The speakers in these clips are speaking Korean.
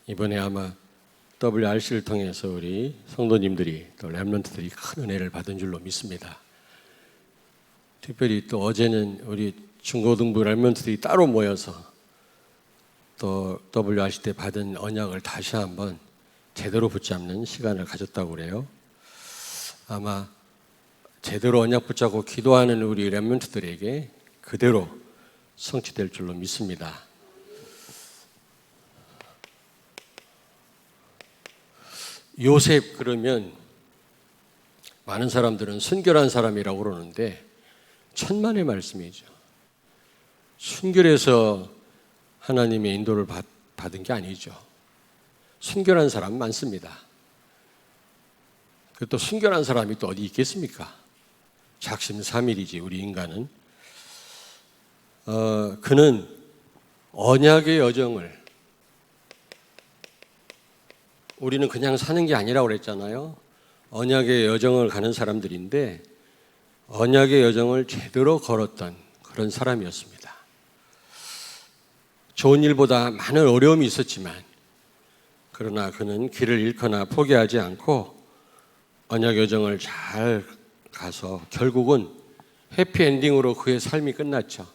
이번에 아마 WRC를 통해서 우리 성도님들이 또 렘넌트들이 큰 은혜를 받은 줄로 믿습니다. 특별히 또 어제는 우리 중고등부 렘넌트들이 따로 모여서 또 WRC 때 받은 언약을 다시 한번 제대로 붙잡는 시간을 가졌다고 그래요. 아마 제대로 언약 붙잡고 기도하는 우리 렘넌트들에게 그대로 성취될 줄로 믿습니다. 요셉 그러면 많은 사람들은 순결한 사람이라고 그러는데 천만의 말씀이죠. 순결해서 하나님의 인도를 받은 게 아니죠. 순결한 사람 많습니다. 또 순결한 사람이 또 어디 있겠습니까? 작심삼일이지 우리 인간은. 그는 언약의 여정을, 우리는 그냥 사는 게 아니라고 그랬잖아요. 언약의 여정을 가는 사람들인데 언약의 여정을 제대로 걸었던 그런 사람이었습니다. 좋은 일보다 많은 어려움이 있었지만 그러나 그는 길을 잃거나 포기하지 않고 언약 여정을 잘 가서 결국은 해피엔딩으로 그의 삶이 끝났죠.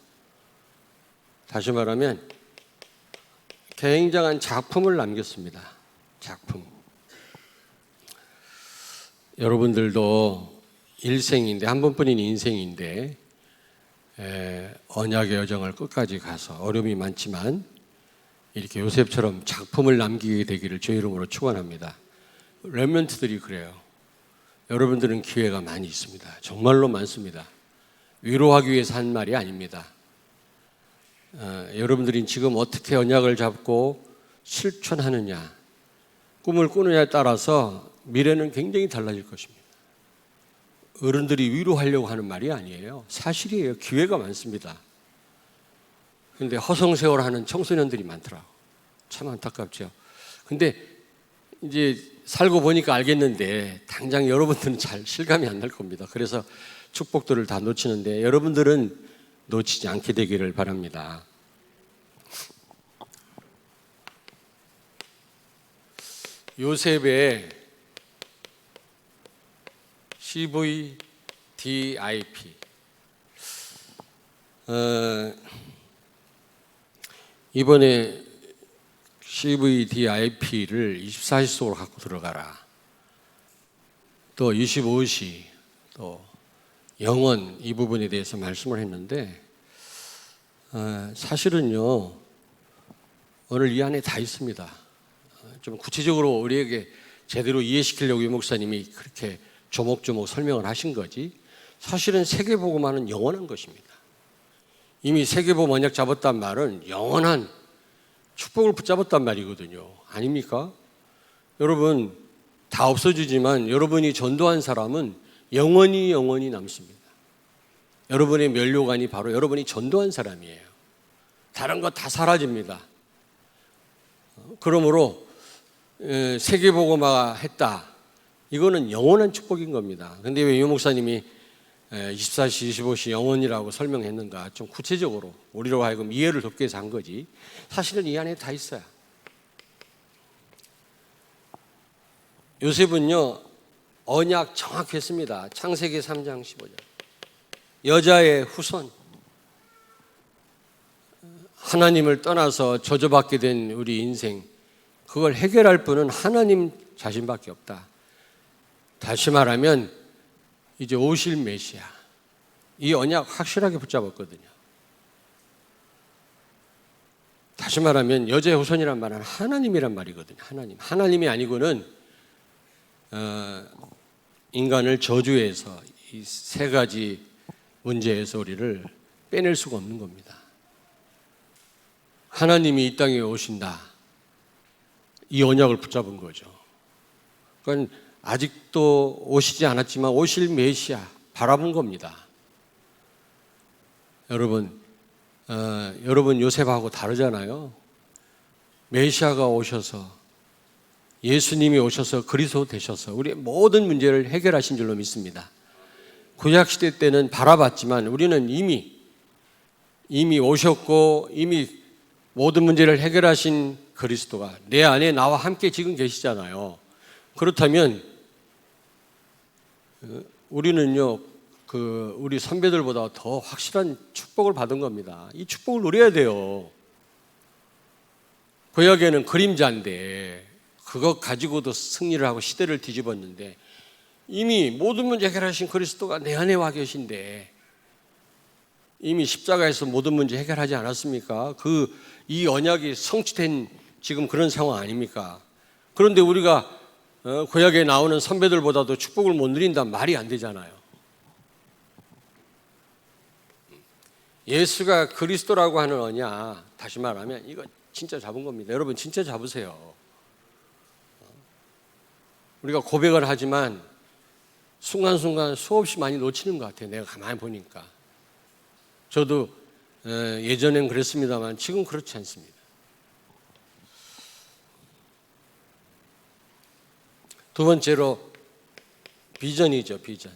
다시 말하면 굉장한 작품을 남겼습니다. 작품. 여러분들도 일생인데, 한 번뿐인 인생인데 언약의 여정을 끝까지 가서 어려움이 많지만 이렇게 요셉처럼 작품을 남기게 되기를 주의 이름으로 축원합니다. 렘넌트들이 그래요. 여러분들은 기회가 많이 있습니다. 정말로 많습니다. 위로하기 위해서 한 말이 아닙니다. 여러분들이 지금 어떻게 언약을 잡고 실천하느냐, 꿈을 꾸느냐에 따라서 미래는 굉장히 달라질 것입니다. 어른들이 위로하려고 하는 말이 아니에요. 사실이에요. 기회가 많습니다. 그런데 허송세월하는 청소년들이 많더라고요. 참 안타깝죠. 근데 이제 살고 보니까 알겠는데 당장 여러분들은 잘 실감이 안 날 겁니다. 그래서 축복들을 다 놓치는데 여러분들은 놓치지 않게 되기를 바랍니다. 요셉의 CVDIP 이번에 CVDIP를 24시 속으로 갖고 들어가라. 또 25시, 또 영원 이 부분에 대해서 말씀을 했는데 사실은요 오늘 이 안에 다 있습니다. 좀 구체적으로 우리에게 제대로 이해시키려고 이 목사님이 그렇게 조목조목 설명을 하신 거지 사실은 세계복음화는 영원한 것입니다. 이미 세계복음 언약 잡았단 말은 영원한 축복을 붙잡았단 말이거든요. 아닙니까? 여러분 다 없어지지만 여러분이 전도한 사람은 영원히 남습니다. 여러분의 면류관이 바로 여러분이 전도한 사람이에요. 다른 거 다 사라집니다. 그러므로 세계복음화 했다. 이거는 영원한 축복인 겁니다. 그런데 왜 유 목사님이 24시, 25시 영원이라고 설명했는가? 좀 구체적으로 우리로 하여금 이해를 돕기 위해서 한 거지. 사실은 이 안에 다 있어요. 요셉은요 언약 정확했습니다. 창세기 3장 15절. 여자의 후손. 하나님을 떠나서 저주받게 된 우리 인생, 그걸 해결할 분은 하나님 자신밖에 없다. 다시 말하면 이제 오실 메시아, 이 언약 확실하게 붙잡았거든요. 다시 말하면 여자의 후손이란 말은 하나님이란 말이거든요. 하나님이 아니고는 인간을 저주해서 이 세 가지 문제에서 우리를 빼낼 수가 없는 겁니다. 하나님이 이 땅에 오신다. 이 언약을 붙잡은 거죠. 그러니까 아직도 오시지 않았지만 오실 메시아 바라본 겁니다. 여러분 요셉하고 다르잖아요. 메시아가 오셔서 예수님이 오셔서 그리스도 되셔서 우리의 모든 문제를 해결하신 줄로 믿습니다. 구약시대 때는 바라봤지만 우리는 이미 오셨고 이미 모든 문제를 해결하신 그리스도가 내 안에 나와 함께 지금 계시잖아요. 그렇다면 우리는요, 우리 선배들보다 더 확실한 축복을 받은 겁니다. 이 축복을 누려야 돼요. 구약에는 그림자인데 그것 가지고도 승리를 하고 시대를 뒤집었는데 이미 모든 문제 해결하신 그리스도가 내 안에 와 계신데 이미 십자가에서 모든 문제 해결하지 않았습니까? 이 언약이 성취된 지금 그런 상황 아닙니까? 그런데 우리가 구약에 나오는 선배들보다도 축복을 못 누린다면 말이 안 되잖아요. 예수가 그리스도라고 하는 언약, 다시 말하면 이거 진짜 잡은 겁니다. 여러분 진짜 잡으세요. 우리가 고백을 하지만 순간순간 수없이 많이 놓치는 것 같아요. 내가 가만히 보니까. 저도 예전엔 그랬습니다만 지금 그렇지 않습니다. 두 번째로 비전이죠. 비전.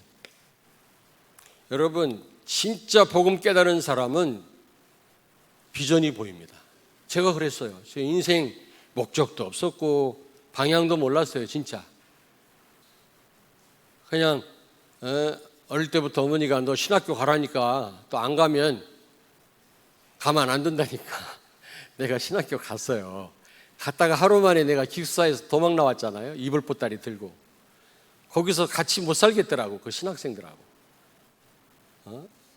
여러분 진짜 복음 깨달은 사람은 비전이 보입니다. 제가 그랬어요. 제 인생 목적도 없었고 방향도 몰랐어요. 진짜. 그냥 어릴 때부터 어머니가 너 신학교 가라니까 또 안 가면 가만 안 둔다니까 내가 신학교 갔어요. 갔다가 하루 만에 내가 기숙사에서 도망 나왔잖아요. 이불 보따리 들고. 거기서 같이 못 살겠더라고. 그 신학생들하고.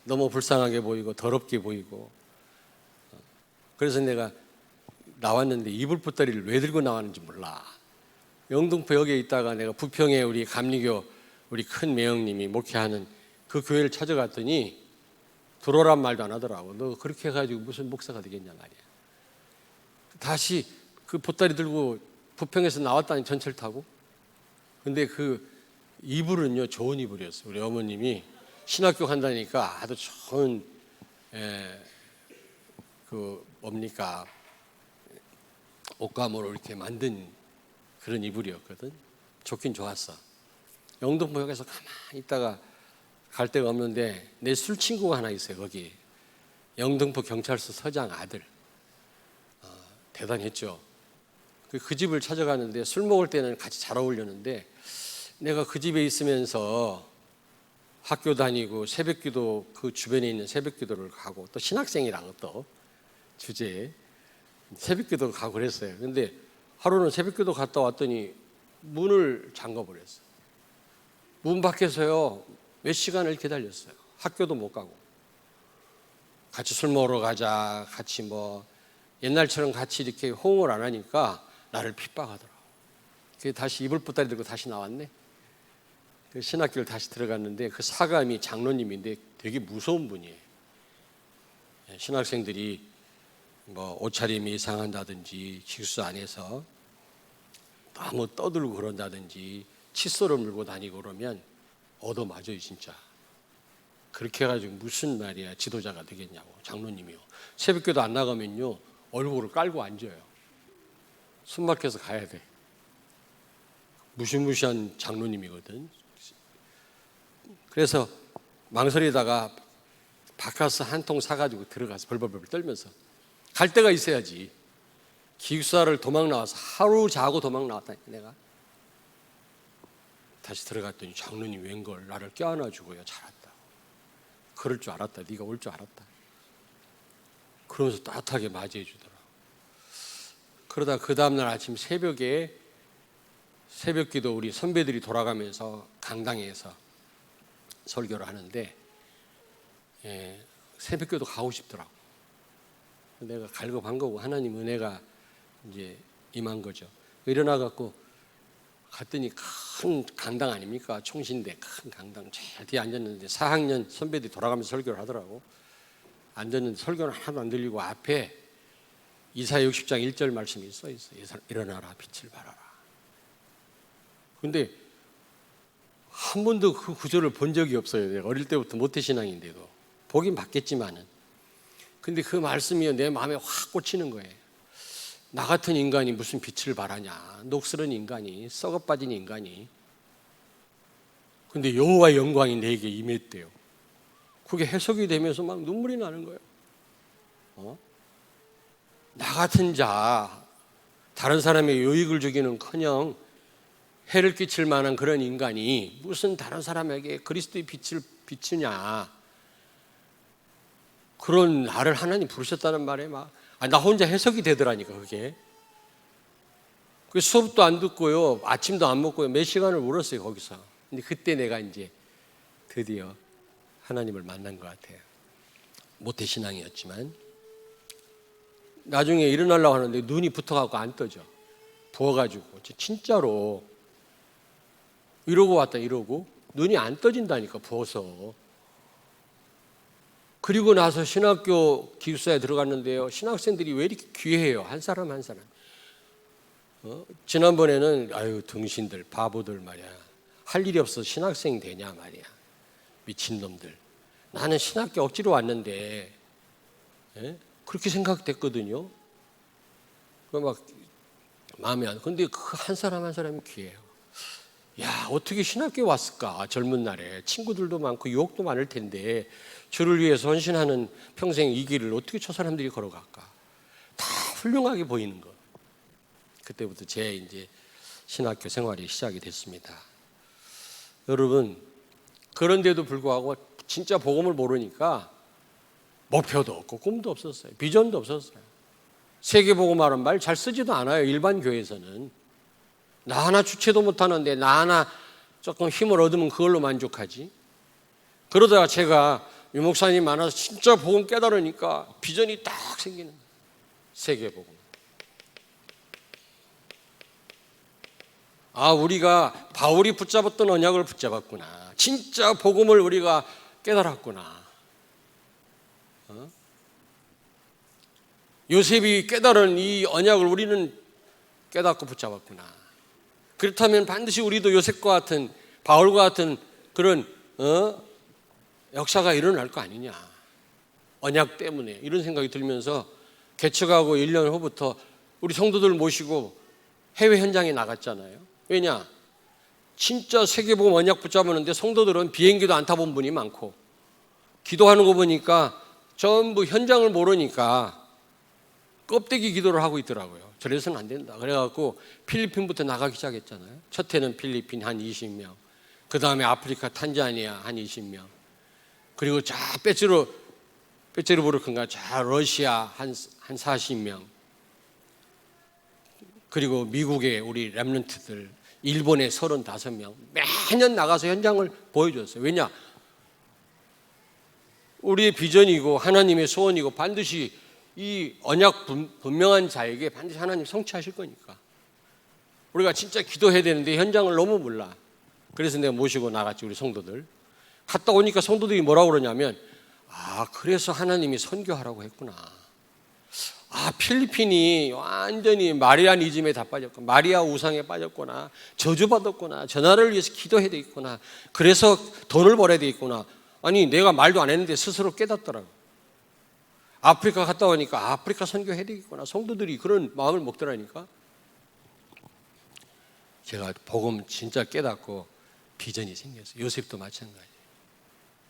너무 불쌍하게 보이고 더럽게 보이고. 그래서 내가 나왔는데 이불 보따리를 왜 들고 나왔는지 몰라. 영등포역에 있다가 내가 부평에 우리 감리교 우리 큰 매형님이 목회하는 그 교회를 찾아갔더니 들어오란 말도 안 하더라고. 너 그렇게 해가지고 무슨 목사가 되겠냐 말이야. 다시 그 보따리 들고 부평에서 나왔다니 전철 타고. 근데 그 이불은요 좋은 이불이었어요. 우리 어머님이 신학교 간다니까 아주 좋은 뭡니까 옷감으로 이렇게 만든 그런 이불이었거든. 좋긴 좋았어. 영등포역에서 가만히 있다가 갈 데가 없는데 내 술 친구가 하나 있어요. 거기 영등포 경찰서 서장 아들. 대단했죠. 그 집을 찾아가는데 술 먹을 때는 같이 잘 어울렸는데 내가 그 집에 있으면서 학교 다니고 새벽기도 그 주변에 있는 새벽기도를 가고 또 신학생이랑 또 주제에 새벽기도 가고 그랬어요. 근데 하루는 새벽기도 갔다 왔더니 문을 잠가버렸어요. 문 밖에서요 몇 시간을 기다렸어요. 학교도 못 가고. 같이 술 먹으러 가자. 같이 뭐 옛날처럼 같이 이렇게 호응을 안 하니까 나를 핍박하더라고. 그래서 다시 이불 보따리 들고 다시 나왔네. 그 신학교를 다시 들어갔는데 그 사감이 장로님인데 되게 무서운 분이에요. 신학생들이 뭐 옷차림이 이상한다든지 기숙사 안에서 너무 떠들고 그런다든지 칫솔을 물고 다니고 그러면 얻어맞아요 진짜. 그렇게 해가지고 무슨 말이야 지도자가 되겠냐고. 장로님이요. 새벽기도 안 나가면요 얼굴을 깔고 앉아요. 숨 막혀서 가야 돼. 무시무시한 장로님이거든. 그래서 망설이다가 바카스 한 통 사가지고 들어가서 벌벌벌 떨면서 갈 데가 있어야지. 기숙사를 도망 나와서 하루 자고 도망 나왔다니까 내가. 다시 들어갔더니 장로님 웬걸 나를 껴안아주고요. 잘했다. 그럴 줄 알았다. 네가 올 줄 알았다. 그러면서 따뜻하게 맞이해 주더라. 그러다 그 다음날 아침 새벽에 새벽기도 우리 선배들이 돌아가면서 강당에서 설교를 하는데 새벽기도 가고 싶더라고. 내가 갈급한 거고 하나님 은혜가 이제 임한 거죠. 일어나 갖고 갔더니 큰 강당 아닙니까? 총신대 큰 강당 제일 뒤에 앉았는데 4학년 선배들이 돌아가면서 설교를 하더라고. 앉았는데 설교는 하나도 안 들리고 앞에 이사야 60장 1절 말씀이 써 있어요. 일어나라 빛을 발하라. 근데 한 번도 그 구절을 본 적이 없어요. 내가 어릴 때부터 모태신앙인데도 보긴 봤겠지만은. 근데 그 말씀이 내 마음에 확 꽂히는 거예요. 나 같은 인간이 무슨 빛을 발하냐. 녹슬은 인간이, 썩어빠진 인간이. 근데 여호와의 영광이 내게 임했대요. 그게 해석이 되면서 막 눈물이 나는 거예요. 나 같은 자, 다른 사람의 유익을 주기는커녕 해를 끼칠 만한 그런 인간이 무슨 다른 사람에게 그리스도의 빛을 비추냐. 그런 나를 하나님 부르셨다는 말에 나 혼자 해석이 되더라니까 그게. 그 수업도 안 듣고요, 아침도 안 먹고요, 몇 시간을 울었어요 거기서. 근데 그때 내가 이제 드디어 하나님을 만난 것 같아요. 모태신앙이었지만 나중에 일어나려고 하는데 눈이 붙어갖고 안 떠져. 부어가지고 진짜로 이러고 왔다 이러고 눈이 안 떠진다니까 부어서. 그리고 나서 신학교 기숙사에 들어갔는데요, 신학생들이 왜 이렇게 귀해요, 한 사람 한 사람. 지난번에는 아유 등신들 바보들 말이야, 할 일이 없어서 신학생 되냐 말이야, 미친놈들. 나는 신학교 억지로 왔는데 그렇게 생각됐거든요. 막 마음에 안. 근데 그 한 사람 한 사람이 귀해요. 야, 어떻게 신학교에 왔을까? 젊은 날에 친구들도 많고 유혹도 많을 텐데 주를 위해서 헌신하는 평생 이 길을 어떻게 저 사람들이 걸어갈까? 다 훌륭하게 보이는 거. 그때부터 제 이제 신학교 생활이 시작이 됐습니다. 여러분, 그런데도 불구하고 진짜 복음을 모르니까 목표도 없고 꿈도 없었어요. 비전도 없었어요. 세계복음화라는 말 잘 쓰지도 않아요, 일반 교회에서는. 나 하나 주체도 못하는데 나 하나 조금 힘을 얻으면 그걸로 만족하지. 그러다가 제가 유 목사님 만나서 진짜 복음 깨달으니까 비전이 딱 생기는 거예요. 세계복음. 아, 우리가 바울이 붙잡았던 언약을 붙잡았구나. 진짜 복음을 우리가 깨달았구나. 요셉이 깨달은 이 언약을 우리는 깨닫고 붙잡았구나. 그렇다면 반드시 우리도 요셉과 같은, 바울과 같은 그런 역사가 일어날 거 아니냐. 언약 때문에. 이런 생각이 들면서 개척하고 1년 후부터 우리 성도들 모시고 해외 현장에 나갔잖아요. 왜냐? 진짜 세계복음 언약 붙잡았는데 성도들은 비행기도 안 타본 분이 많고, 기도하는 거 보니까 전부 현장을 모르니까 껍데기 기도를 하고 있더라고요. 저래서는 안 된다. 그래갖고 필리핀부터 나가기 시작했잖아요. 첫 해는 필리핀 한 20명, 그 다음에 아프리카 탄자니아 한 20명, 그리고 자 빼츠르부르크인가 자 러시아 한 40명, 그리고 미국의 우리 랩런트들, 일본의 35명, 매년 나가서 현장을 보여줬어요. 왜냐? 우리의 비전이고 하나님의 소원이고 반드시 이 언약 분명한 자에게 반드시 하나님 성취하실 거니까. 우리가 진짜 기도해야 되는데 현장을 너무 몰라. 그래서 내가 모시고 나갔지, 우리 성도들. 갔다 오니까 성도들이 뭐라고 그러냐면, 아, 그래서 하나님이 선교하라고 했구나. 아, 필리핀이 완전히 마리아니즘에 다 빠졌고, 마리아 우상에 빠졌구나, 저주받았구나, 저 나라를 위해서 기도해야 되겠구나, 그래서 돈을 벌어야 되겠구나. 아니, 내가 말도 안 했는데 스스로 깨닫더라고. 아프리카 갔다 오니까 아프리카 선교해야 되겠구나. 성도들이 그런 마음을 먹더라니까. 제가 복음 진짜 깨닫고 비전이 생겼어요. 요셉도 마찬가지예요.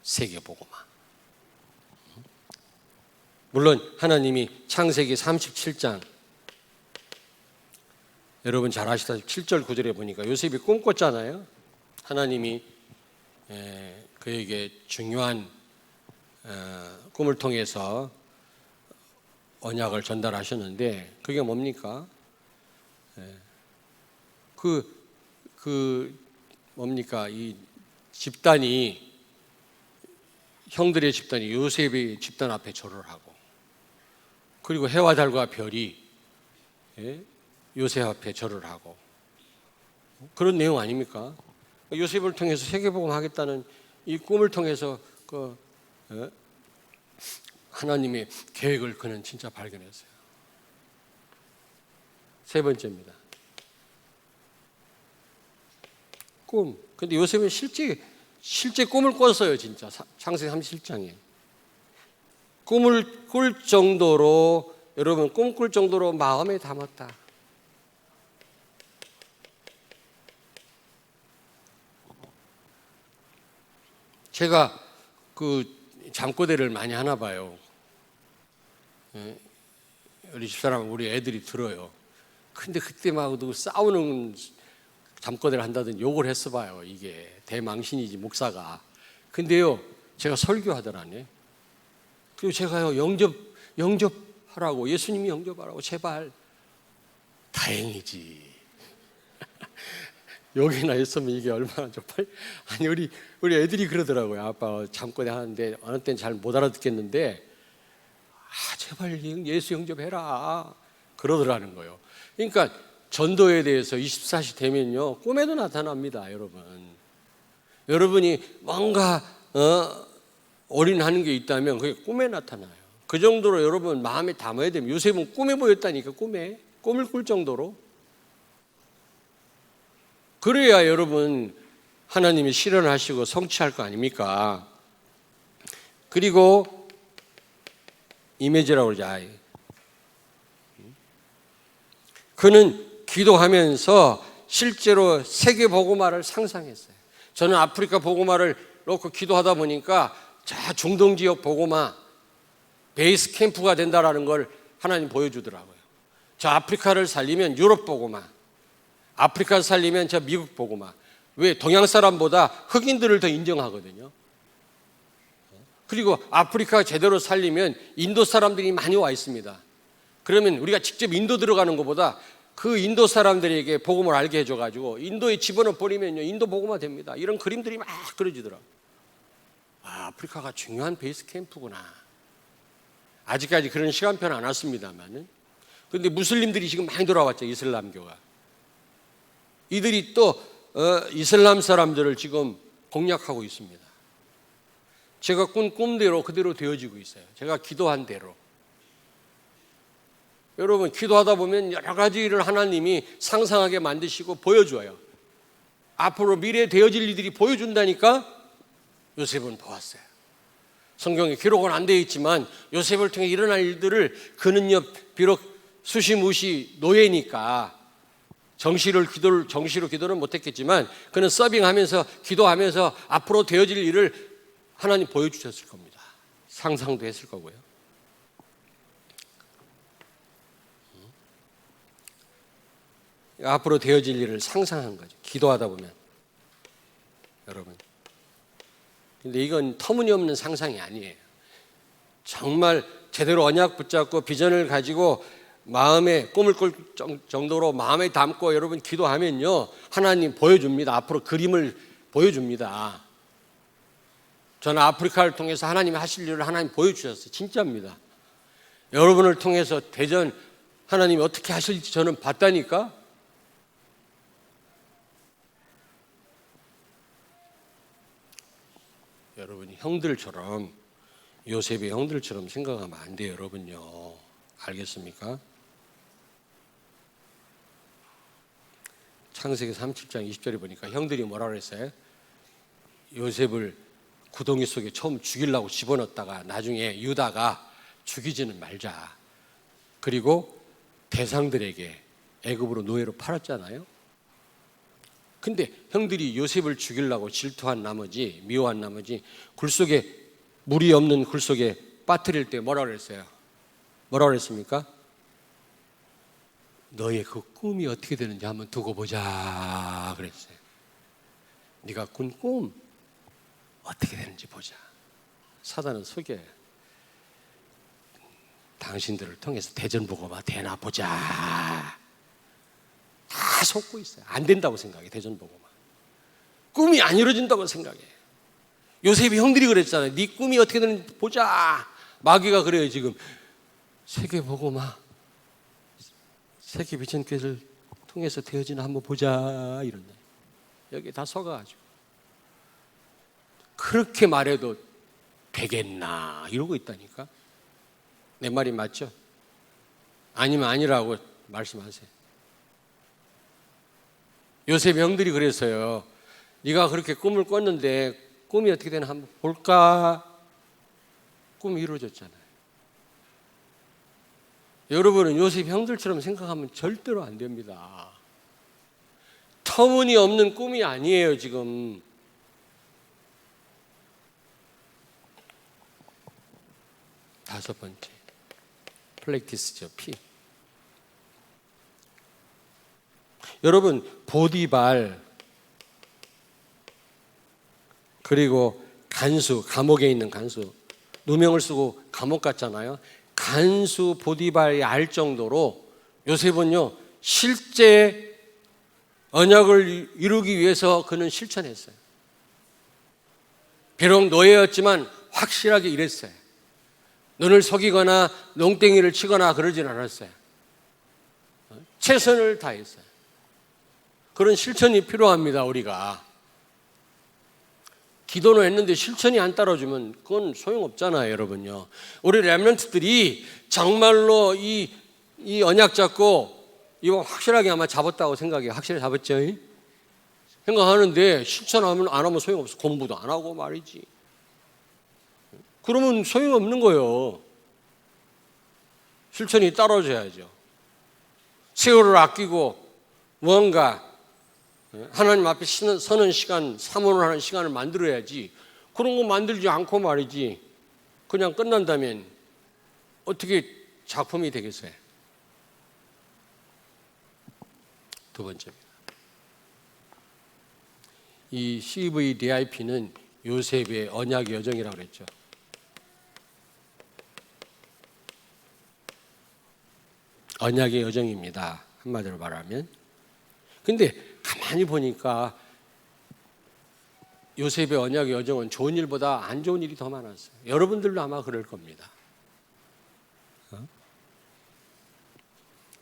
세계 복음화. 물론 하나님이 창세기 37장, 여러분 잘 아시다시피 7절 9절에 보니까 요셉이 꿈 꿨잖아요. 하나님이 그에게 중요한 꿈을 통해서 언약을 전달하셨는데, 그게 뭡니까? 뭡니까? 이 집단이, 형들의 집단이 요셉의 집단 앞에 절을 하고, 그리고 해와 달과 별이 요셉 앞에 절을 하고, 그런 내용 아닙니까? 요셉을 통해서 세계복음 하겠다는 이 꿈을 통해서 하나님의 계획을 그는 진짜 발견했어요. 세 번째입니다. 꿈. 근데 요셉은 실제 꿈을 꿨어요, 진짜. 창세기 37장에. 꿈을 꿀 정도로, 여러분, 꿈꿀 정도로 마음에 담았다. 제가 잠꼬대를 많이 하나 봐요. 우리 집사람, 우리 애들이 들어요. 근데 그때 막 누구 싸우는 잠꼬대를 한다든지 욕을 했어 봐요. 이게 대망신이지 목사가. 근데요 제가 설교하더라니. 그리고 제가요 영접하라고, 예수님이 영접하라고 제발. 다행이지. 여기나 했으면 이게 얼마나 좁아. 아니 우리 애들이 그러더라고요. 아빠 잠꼬대 하는데 어느 때는 잘 못 알아듣겠는데 제발 예수 영접해라 그러더라는 거예요. 그러니까 전도에 대해서 24시 되면요 꿈에도 나타납니다. 여러분이 뭔가 올인하는 게 있다면 그게 꿈에 나타나요. 그 정도로 여러분 마음에 담아야 됩니다. 요셉은 꿈에 보였다니까. 꿈을 꿀 정도로. 그래야 여러분 하나님이 실현하시고 성취할 거 아닙니까? 그리고 이미지라고 그러죠. 그는 기도하면서 실제로 세계 복음화를 상상했어요. 저는 아프리카 복음화를 놓고 기도하다 보니까 자 중동 지역 복음화 베이스 캠프가 된다라는 걸 하나님 보여주더라고요. 저 아프리카를 살리면 유럽 복음화, 아프리카를 살리면 저 미국 복음화. 왜? 동양 사람보다 흑인들을 더 인정하거든요. 그리고 아프리카 제대로 살리면 인도 사람들이 많이 와 있습니다. 그러면 우리가 직접 인도 들어가는 것보다 그 인도 사람들에게 복음을 알게 해줘가지고 인도에 집어넣어 버리면요 인도 복음화 됩니다. 이런 그림들이 막 그려지더라고요. 아프리카가 중요한 베이스 캠프구나. 아직까지 그런 시간표는 안 왔습니다만은. 그런데 무슬림들이 지금 많이 돌아왔죠. 이슬람교가. 이들이 또 이슬람 사람들을 지금 공략하고 있습니다. 제가 꾼 꿈대로 그대로 되어지고 있어요. 제가 기도한 대로. 여러분 기도하다 보면 여러 가지 일을 하나님이 상상하게 만드시고 보여줘요. 앞으로 미래에 되어질 일들이 보여준다니까. 요셉은 보았어요. 성경에 기록은 안 되어 있지만 요셉을 통해 일어날 일들을 그는요 비록 수시무시 노예니까 정시로 기도는 못했겠지만 그는 서빙하면서 기도하면서 앞으로 되어질 일을 하나님 보여주셨을 겁니다. 상상도 했을 거고요. 앞으로 되어질 일을 상상한 거죠. 기도하다 보면. 여러분. 근데 이건 터무니없는 상상이 아니에요. 정말 제대로 언약 붙잡고 비전을 가지고 마음에 꿈을 꿀 정도로 마음에 담고 여러분 기도하면요 하나님 보여줍니다. 앞으로 그림을 보여줍니다. 저는 아프리카를 통해서 하나님이 하실 일을 하나님 보여주셨어요. 진짜입니다. 여러분을 통해서 대전 하나님이 어떻게 하실지 저는 봤다니까. 여러분이 형들처럼 요셉의 형들처럼 생각하면 안 돼요. 여러분요. 알겠습니까? 창세기 37장 20절에 보니까 형들이 뭐라 그랬어요? 요셉을 구덩이 속에 처음 죽이려고 집어넣었다가 나중에 유다가 죽이지는 말자. 그리고 대상들에게 애굽으로 노예로 팔았잖아요. 근데 형들이 요셉을 죽이려고 질투한 나머지 미워한 나머지 굴속에 물이 없는 굴속에 빠뜨릴 때 뭐라 그랬어요? 뭐라 그랬습니까? 너의 그 꿈이 어떻게 되는지 한번 두고 보자 그랬어요. 네가 꾼 꿈 어떻게 되는지 보자. 사단은 속여요. 당신들을 통해서 대전복음화 되나 보자. 다 속고 있어요. 안 된다고 생각해. 대전복음화 꿈이 안 이루어진다고 생각해. 요셉이 형들이 그랬잖아요. 네 꿈이 어떻게 되는지 보자. 마귀가 그래요. 지금 세계복음화 세계 비전교회를 통해서 되어지나 한번 보자 이런다. 여기 다 속아가지고 그렇게 말해도 되겠나 이러고 있다니까. 내 말이 맞죠? 아니면 아니라고 말씀하세요. 요셉 형들이 그랬어요. 네가 그렇게 꿈을 꿨는데 꿈이 어떻게 되나 한번 볼까? 꿈이 이루어졌잖아요. 여러분은 요셉 형들처럼 생각하면 절대로 안 됩니다. 터무니없는 꿈이 아니에요 지금. 다섯 번째 플렉티스죠. 피. 여러분, 보디발 그리고 간수, 감옥에 있는 간수, 누명을 쓰고 감옥 갔잖아요. 간수 보디발이 알 정도로 요셉은요, 실제 언약을 이루기 위해서 그는 실천했어요. 비록 노예였지만 확실하게 일했어요. 눈을 속이거나 농땡이를 치거나 그러진 않았어요. 최선을 다했어요. 그런 실천이 필요합니다, 우리가. 기도는 했는데 실천이 안 따라주면 그건 소용없잖아요, 여러분요. 우리 렘넌트들이 정말로 이 언약 잡고 이거 확실하게 아마 잡았다고 생각해요. 확실히 잡았죠? 생각하는데 실천 안 하면 소용없어. 공부도 안 하고 말이지. 그러면 소용없는 거예요. 실천이 따라줘야죠. 세월을 아끼고 무언가 하나님 앞에 서는 시간, 사모를 하는 시간을 만들어야지. 그런 거 만들지 않고 말이지. 그냥 끝난다면 어떻게 작품이 되겠어요? 두 번째입니다. 이 CVDIP는 요셉의 언약의 여정이라고 그랬죠. 언약의 여정입니다. 한마디로 말하면. 근데 가만히 보니까 요셉의 언약의 여정은 좋은 일보다 안 좋은 일이 더 많았어요. 여러분들도 아마 그럴 겁니다.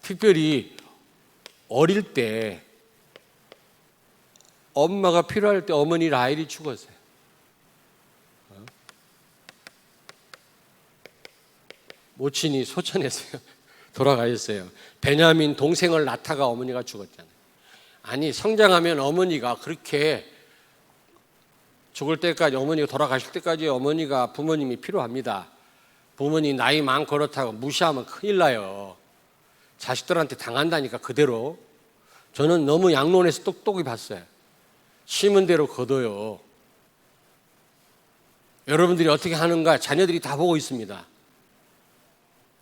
특별히 어릴 때 엄마가 필요할 때 어머니 라헬이 죽었어요. 모친이 소천했어요. 돌아가셨어요. 베냐민 동생을 낳다가 어머니가 죽었잖아요. 아니, 성장하면 어머니가 그렇게 죽을 때까지, 어머니가 돌아가실 때까지 어머니가, 부모님이 필요합니다. 부모님 나이 많고 그렇다고 무시하면 큰일 나요. 자식들한테 당한다니까, 그대로. 저는 너무 양론에서 똑똑히 봤어요. 심은 대로 거둬요. 여러분들이 어떻게 하는가 자녀들이 다 보고 있습니다.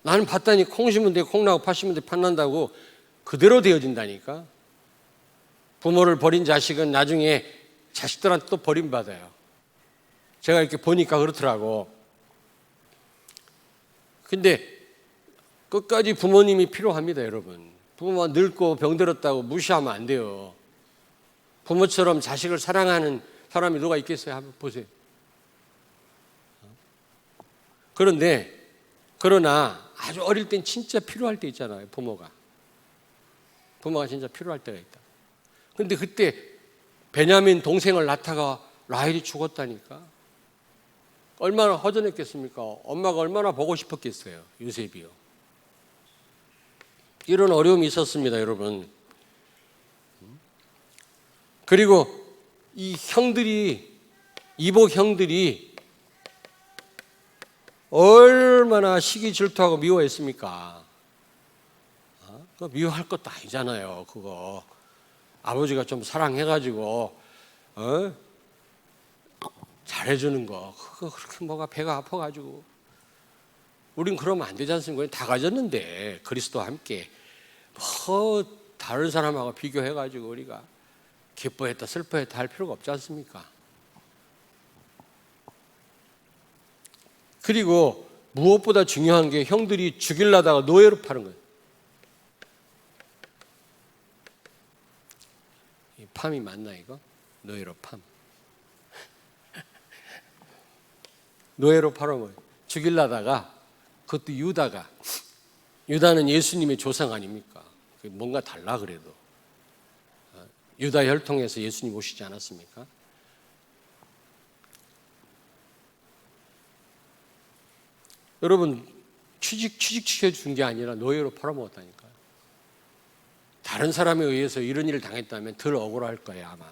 나는 봤다니 콩 심으면 되고 콩 나고 팥 심으면 돼, 팥 난다고 그대로 되어진다니까. 부모를 버린 자식은 나중에 자식들한테 또 버림받아요. 제가 이렇게 보니까 그렇더라고. 근데 끝까지 부모님이 필요합니다, 여러분. 부모가 늙고 병들었다고 무시하면 안 돼요. 부모처럼 자식을 사랑하는 사람이 누가 있겠어요? 한번 보세요. 그러나 아주 어릴 땐 진짜 필요할 때 있잖아요, 부모가 진짜 필요할 때가 있다. 근데 그때 베냐민 동생을 낳다가 라헬이 죽었다니까. 얼마나 허전했겠습니까? 엄마가 얼마나 보고 싶었겠어요, 요셉이요. 이런 어려움이 있었습니다, 여러분. 그리고 이 형들이, 이복 형들이 얼마나 시기 질투하고 미워했습니까? 그거 미워할 것도 아니잖아요, 그거. 아버지가 좀 사랑해가지고 잘해주는 거, 그거 그렇게 뭐가 배가 아파가지고. 우린 그러면 안 되지 않습니까? 다 가졌는데 그리스도와 함께 뭐 다른 사람하고 비교해가지고 우리가 기뻐했다 슬퍼했다 할 필요가 없지 않습니까? 그리고 무엇보다 중요한 게 형들이 죽이려다가 노예로 파는 거예요. 이 팜이 맞나 이거? 노예로 팜. 노예로 팔아먹어요. 죽이려다가, 그것도 유다는 예수님의 조상 아닙니까? 뭔가 달라 그래도. 유다 혈통에서 예수님 오시지 않았습니까? 여러분, 취직시켜 준 게 아니라 노예로 팔아먹었다니까요. 다른 사람에 의해서 이런 일을 당했다면 덜 억울할 거예요, 아마.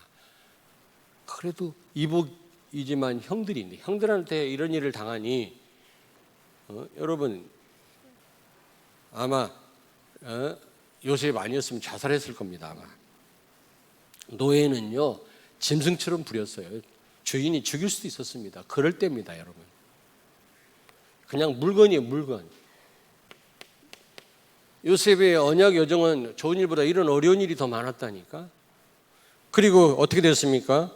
그래도 이복이지만 형들인데, 형들한테 이런 일을 당하니 여러분 아마 요셉 아니었으면 자살했을 겁니다, 아마. 노예는요 짐승처럼 부렸어요. 주인이 죽일 수도 있었습니다. 그럴 때입니다, 여러분. 그냥 물건이에요, 물건. 요셉의 언약 여정은 좋은 일보다 이런 어려운 일이 더 많았다니까. 그리고 어떻게 됐습니까?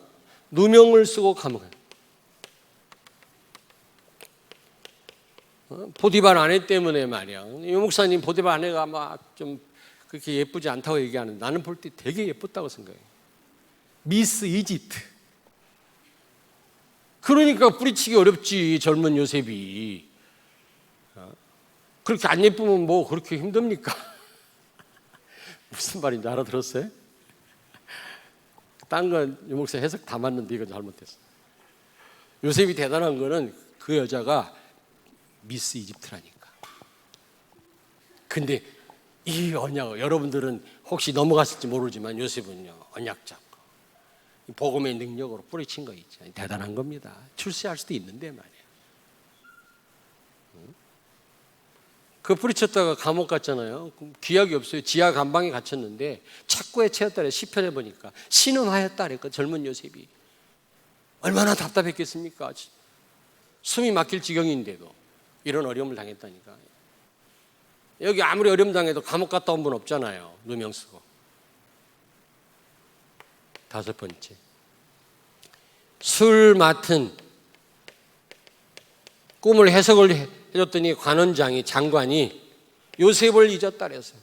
누명을 쓰고 감옥에. 보디발 아내 때문에 말이야. 유 목사님 보디발 아내가 막 좀 그렇게 예쁘지 않다고 얘기하는데 나는 볼 때 되게 예뻤다고 생각해. 미스 이집트. 그러니까 뿌리치기 어렵지, 젊은 요셉이. 그렇게 안 예쁘면 뭐 그렇게 힘듭니까? 무슨 말인지 알아들었어요? 딴 건 유 목사 해석 다 맞는데 이건 잘못됐어. 요셉이 대단한 거는 그 여자가 미스 이집트라니까. 근데 이 언약, 여러분들은 혹시 넘어갔을지 모르지만 요셉은요, 언약 잡고 복음의 능력으로 뿌리친 거 있죠. 대단한 겁니다. 출세할 수도 있는데 말이야. 그 뿌리쳤다가 감옥 갔잖아요. 기약이 없어요. 지하 감방에 갇혔는데 착고에 채였다래. 시편에 보니까 신음하였다 그랬거든. 젊은 요셉이 얼마나 답답했겠습니까? 숨이 막힐 지경인데도 이런 어려움을 당했다니까. 여기 아무리 어려움 당해도 감옥 갔다 온 분 없잖아요. 누명 쓰고. 다섯 번째, 술 맡은 꿈을 해석을 해줬더니 관원장이, 장관이 요셉을 잊었다 그랬어요.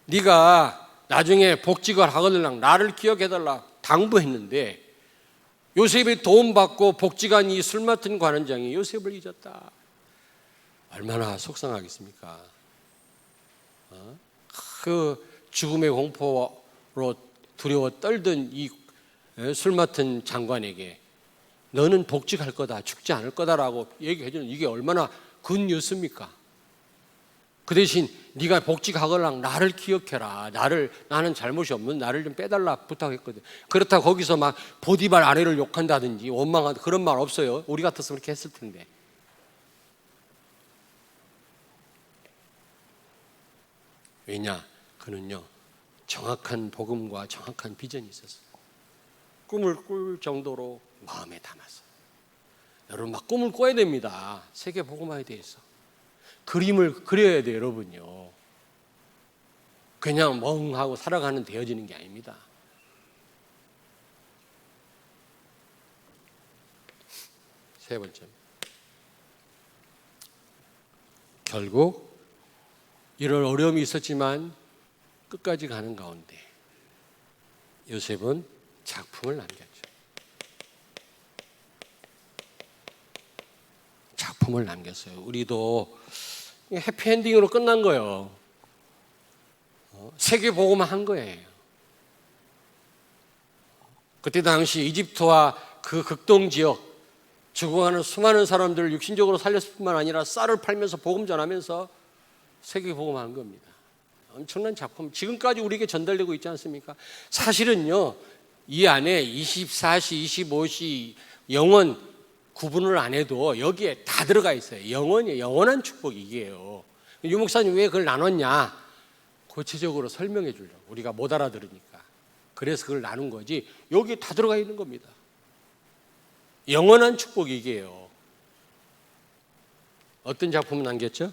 네가 나중에 복직을 하거들랑 나를 기억해달라 당부했는데 요셉이 도움받고 복직한 이 술 맡은 관원장이 요셉을 잊었다. 얼마나 속상하겠습니까? 그 죽음의 공포로 두려워 떨던 이 술 맡은 장관에게 너는 복직할 거다, 죽지 않을 거다라고 얘기해 주는 이게 얼마나 굿뉴스입니까? 그 대신 네가 복직하거나 나를 기억해라. 나는 잘못이 없는 나를 좀 빼달라 부탁했거든. 그렇다고 거기서 막 보디발 아내를 욕한다든지 원망한다 그런 말 없어요. 우리 같았으면 그렇게 했을 텐데. 왜냐? 그는요 정확한 복음과 정확한 비전이 있었어요. 꿈을 꿀 정도로 마음에 담았어요. 여러분 막 꿈을 꿔야 됩니다. 세계 복음화에 대해서. 그림을 그려야 돼요, 여러분요. 그냥 멍하고 살아가는 되어지는 게 아닙니다. 세 번째, 결국 이런 어려움이 있었지만 끝까지 가는 가운데 요셉은 작품을 남겼죠. 작품을 남겼어요. 우리도 해피엔딩으로 끝난 거예요. 세계 복음화 한 거예요. 그때 당시 이집트와 그 극동 지역 죽어가는 수많은 사람들을 육신적으로 살렸을 뿐만 아니라 쌀을 팔면서 복음 전하면서 세계 복음화 한 겁니다. 엄청난 작품, 지금까지 우리에게 전달되고 있지 않습니까? 사실은요, 이 안에 24시, 25시 영원 구분을 안 해도 여기에 다 들어가 있어요. 영원이에요. 영원한 축복 이게요. 유 목사님 왜 그걸 나눴냐? 구체적으로 설명해 주려고. 우리가 못 알아들으니까. 그래서 그걸 나눈 거지. 여기에 다 들어가 있는 겁니다. 영원한 축복 이게요. 어떤 작품을 남겼죠?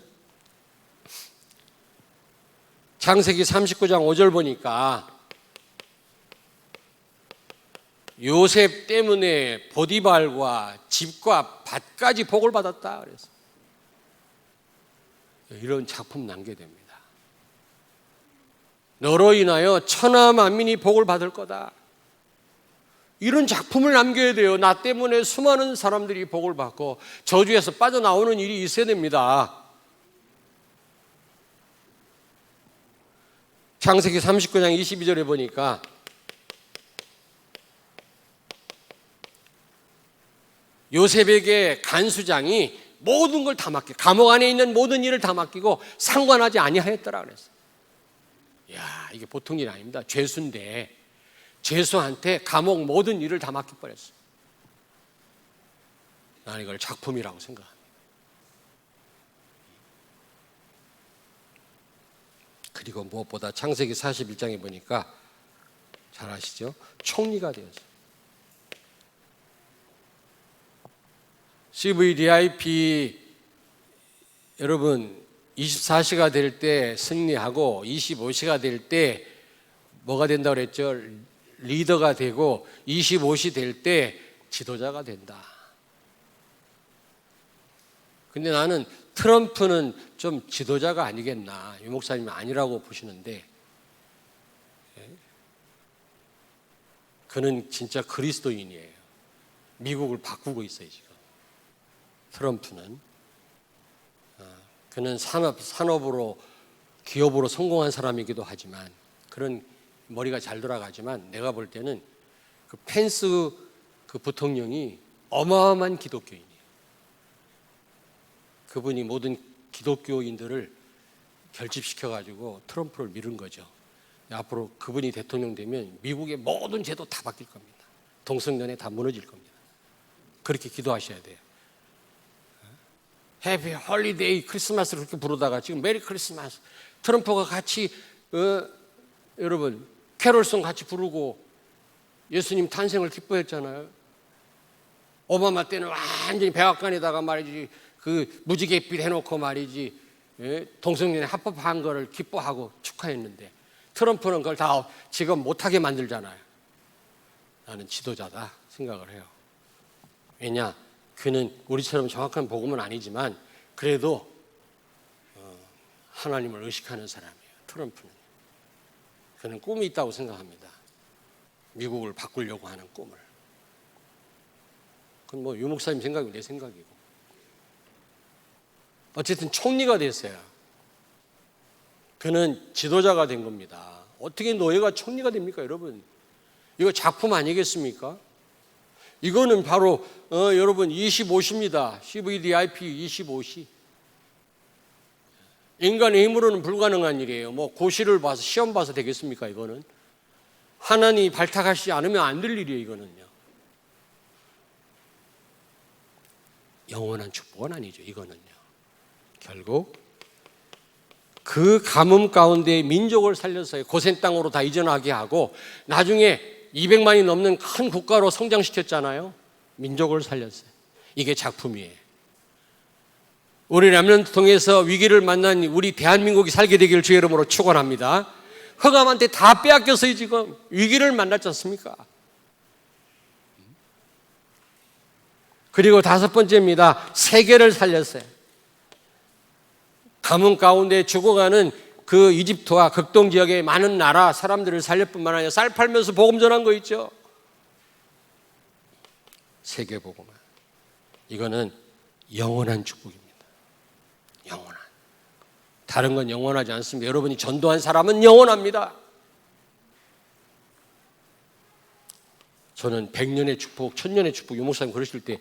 창세기 39장 5절 보니까 요셉 때문에 보디발과 집과 밭까지 복을 받았다 그래서 이런 작품 남겨야 됩니다. 너로 인하여 천하 만민이 복을 받을 거다. 이런 작품을 남겨야 돼요. 나 때문에 수많은 사람들이 복을 받고 저주에서 빠져나오는 일이 있어야 됩니다. 창세기 39장 22절에 보니까 요셉에게 간수장이 모든 걸 다 맡기고 감옥 안에 있는 모든 일을 다 맡기고 상관하지 아니하였더라 그랬어요. 이야, 이게 보통 일 아닙니다. 죄수인데 죄수한테 감옥 모든 일을 다 맡겨버렸어요. 나는 이걸 작품이라고 생각합니다. 그리고 무엇보다 창세기 41장에 보니까 잘 아시죠? 총리가 되었어요. CVDIP 여러분 24시가 될 때 승리하고 25시가 될 때 뭐가 된다고 그랬죠? 리더가 되고 25시 될 때 지도자가 된다. 근데 나는 트럼프는 좀 지도자가 아니겠나. 유 목사님이 아니라고 보시는데 그는 진짜 그리스도인이에요. 미국을 바꾸고 있어요 지금. 트럼프는 그는 산업으로 기업으로 성공한 사람이기도 하지만 그런 머리가 잘 돌아가지만 내가 볼 때는 그 펜스 그 부통령이 어마어마한 기독교인이에요. 그분이 모든 기독교인들을 결집시켜가지고 트럼프를 밀은 거죠. 앞으로 그분이 대통령 되면 미국의 모든 제도 다 바뀔 겁니다. 동성연애 다 무너질 겁니다. 그렇게 기도하셔야 돼요. 해피 홀리데이 크리스마스를 그렇게 부르다가 지금 메리 크리스마스 트럼프가 같이 여러분 캐롤송 같이 부르고 예수님 탄생을 기뻐했잖아요. 오바마 때는 완전히 백악관에다가 말이지 그 무지갯빛 해놓고 말이지 동성연애 합법한 거를 기뻐하고 축하했는데 트럼프는 그걸 다 지금 못하게 만들잖아요. 나는 지도자다 생각을 해요. 왜냐? 그는 우리처럼 정확한 복음은 아니지만 그래도 하나님을 의식하는 사람이에요. 트럼프는. 그는 꿈이 있다고 생각합니다. 미국을 바꾸려고 하는 꿈을. 그건 뭐 유 목사님 생각이고 내 생각이고. 어쨌든 총리가 됐어요. 그는 지도자가 된 겁니다. 어떻게 노예가 총리가 됩니까, 여러분? 이거 작품 아니겠습니까? 이거는 바로 여러분 25시입니다. CVDIP 25시. 인간의 힘으로는 불가능한 일이에요. 뭐 고시를 봐서 시험 봐서 되겠습니까, 이거는? 하나님이 발탁하시지 않으면 안 될 일이에요, 이거는요. 영원한 축복은 아니죠, 이거는요. 결국 그 가뭄 가운데 민족을 살려서요. 고센 땅으로 다 이전하게 하고 나중에 200만이 넘는 큰 국가로 성장시켰잖아요. 민족을 살렸어요. 이게 작품이에요. 우리 렘넌트 통해서 위기를 만난 우리 대한민국이 살게 되기를 주의 이름으로 축원합니다. 허감한테 다 빼앗겼어요. 지금 위기를 만났지 않습니까? 그리고 5번째입니다. 세계를 살렸어요. 가뭄 가운데 죽어가는 그 이집트와 극동 지역의 많은 나라 사람들을 살릴 뿐만 아니라 쌀 팔면서 복음 전한 거 있죠. 세계 복음. 이거는 영원한 축복입니다. 영원한. 다른 건 영원하지 않습니다. 여러분이 전도한 사람은 영원합니다. 저는 100년의 축복, 1000년의 축복, 유 목사님 그러실 때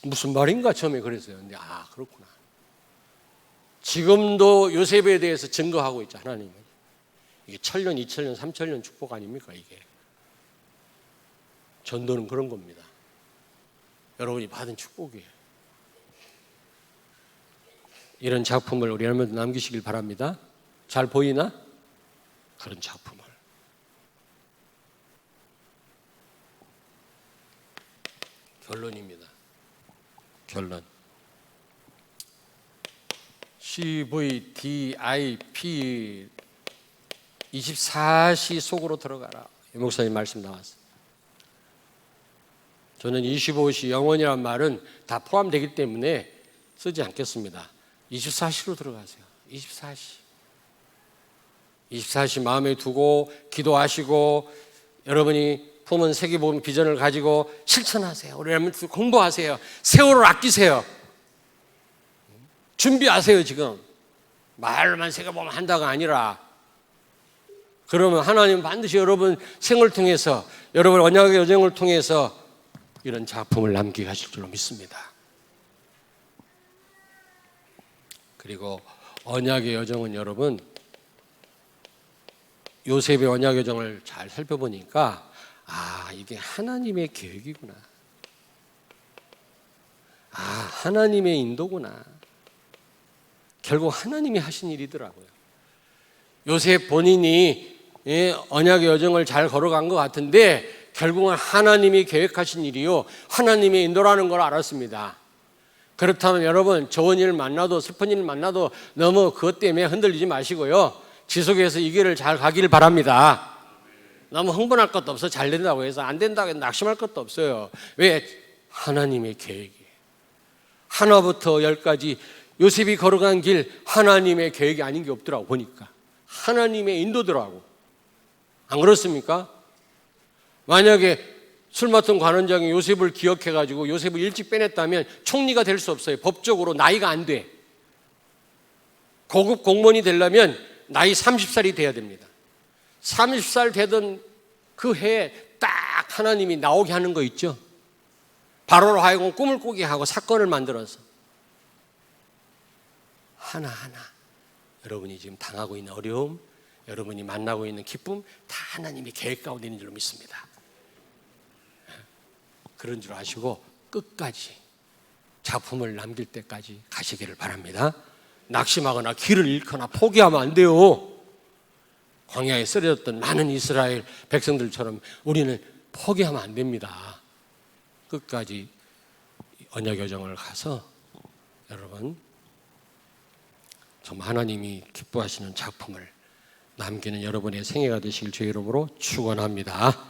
무슨 말인가 처음에 그랬어요. 근데 그렇구나. 지금도 요셉에 대해서 증거하고 있죠, 하나님은. 이게 1000년, 2000년, 3000년 축복 아닙니까, 이게? 전도는 그런 겁니다. 여러분이 받은 축복이에요. 이런 작품을 우리 여러분들 남기시길 바랍니다. 잘 보이나? 그런 작품을. 결론입니다. 결론. CVDIP 24시 속으로 들어가라. 유 목사님 말씀 나왔어요. 저는 25시 영원이라는 말은 다 포함되기 때문에 쓰지 않겠습니다. 24시로 들어가세요. 24시. 24시 마음에 두고 기도하시고 여러분이 품은 세계복음 비전을 가지고 실천하세요. 우리 여러분 공부하세요. 세월을 아끼세요. 준비하세요. 지금 말로만 세계복음 한다가 아니라 그러면 하나님은 반드시 여러분 생을 통해서 여러분 언약의 여정을 통해서 이런 작품을 남기게 하실 줄로 믿습니다. 그리고 언약의 여정은 여러분 요셉의 언약의 여정을 잘 살펴보니까 이게 하나님의 계획이구나. 하나님의 인도구나. 결국 하나님이 하신 일이더라고요. 요셉 본인이 언약의 여정을 잘 걸어간 것 같은데 결국은 하나님이 계획하신 일이요 하나님의 인도라는 걸 알았습니다. 그렇다면 여러분, 좋은 일 만나도 슬픈 일 만나도 너무 그것 때문에 흔들리지 마시고요, 지속해서 이 길을 잘 가기를 바랍니다. 너무 흥분할 것도 없어. 잘 된다고 해서 안 된다고 해서 낙심할 것도 없어요. 왜? 하나님의 계획이에요. 하나부터 열까지 요셉이 걸어간 길, 하나님의 계획이 아닌 게 없더라고 보니까. 하나님의 인도더라고. 안 그렇습니까? 만약에 술 맡은 관원장이 요셉을 기억해가지고 요셉을 일찍 빼냈다면 총리가 될 수 없어요. 법적으로 나이가 안 돼. 고급 공무원이 되려면 나이 30살이 돼야 됩니다. 30살 되던 그 해에 딱 하나님이 나오게 하는 거 있죠. 바로로 하여금 꿈을 꾸게 하고 사건을 만들어서 하나하나 여러분이 지금 당하고 있는 어려움, 여러분이 만나고 있는 기쁨 다 하나님이 계획 가운데 있는 줄 믿습니다. 그런 줄 아시고 끝까지 작품을 남길 때까지 가시기를 바랍니다. 낙심하거나 길을 잃거나 포기하면 안 돼요. 광야에 쓰러졌던 많은 이스라엘 백성들처럼 우리는 포기하면 안 됩니다. 끝까지 언약 여정을 가서 여러분 정말 하나님이 기뻐하시는 작품을 남기는 여러분의 생애가 되시길 주의 이름으로 축원합니다.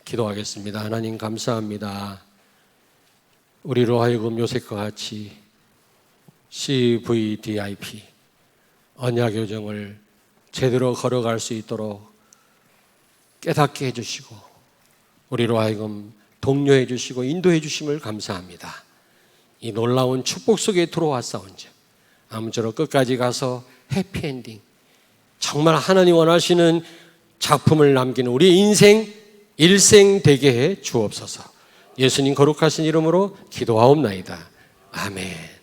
기도하겠습니다. 하나님 감사합니다. 우리로 하여금 요셉과 같이 CVDIP 언약 여정을 제대로 걸어갈 수 있도록 깨닫게 해주시고 우리로 하여금 독려해 주시고 인도해 주심을 감사합니다. 이 놀라운 축복 속에 들어왔사온즉 아무쪼록 끝까지 가서 해피엔딩, 정말 하나님 원하시는 작품을 남기는 우리 인생 일생 되게 해 주옵소서. 예수님 거룩하신 이름으로 기도하옵나이다. 아멘.